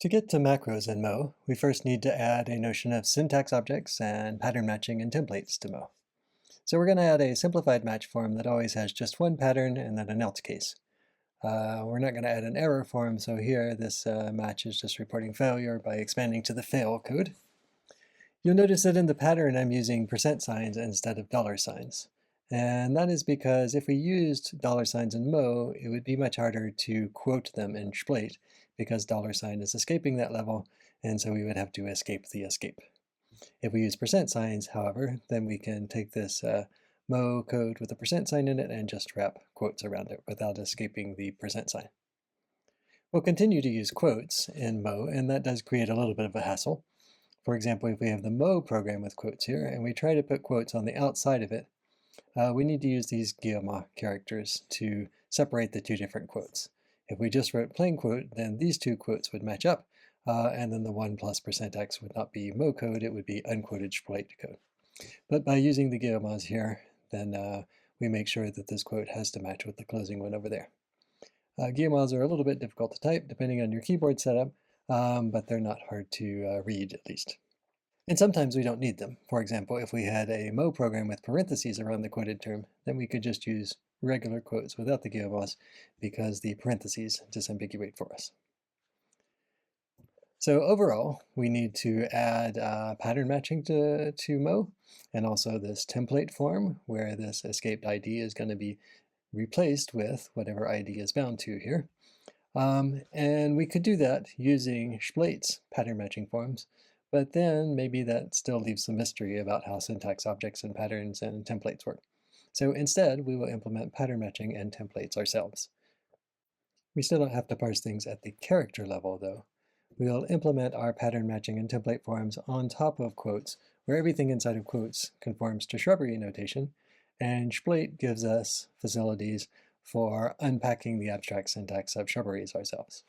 To get to macros in Mo, we first need to add a notion of syntax objects and pattern matching and templates to Mo. So we're going to add a simplified match form that always has just one pattern and then an else case. We're not going to add an error form, so here this match is just reporting failure by expanding to the fail code. You'll notice that in the pattern I'm using percent signs instead of dollar signs. And that is because if we used dollar signs in Mo, it would be much harder to quote them in Shplait because dollar sign is escaping that level, and so we would have to escape the escape. If we use percent signs, however, then we can take this Mo code with a percent sign in it and just wrap quotes around it without escaping the percent sign. We'll continue to use quotes in Mo, and that does create a little bit of a hassle. For example, if we have the Mo program with quotes here, and we try to put quotes on the outside of it, we need to use these guillemot characters to separate the two different quotes. If we just wrote plain quote, then these two quotes would match up, and then the 1 plus %x would not be Mo code, it would be unquoted Shplait code. But by using the guillemots here, then we make sure that this quote has to match with the closing one over there. Guillemots are a little bit difficult to type depending on your keyboard setup, but they're not hard to read at least. And sometimes we don't need them. For example, if we had a Mo program with parentheses around the quoted term, then we could just use regular quotes without the guillemots because the parentheses disambiguate for us. So overall, we need to add pattern matching to Mo, and also this template form where this escaped ID is going to be replaced with whatever ID is bound to here. And we could do that using Splait's pattern matching forms, but then maybe that still leaves some mystery about how syntax objects and patterns and templates work. So instead, we will implement pattern matching and templates ourselves. We still don't have to parse things at the character level, though. We'll implement our pattern matching and template forms on top of quotes, where everything inside of quotes conforms to shrubbery notation, and Shplait gives us facilities for unpacking the abstract syntax of shrubberies ourselves.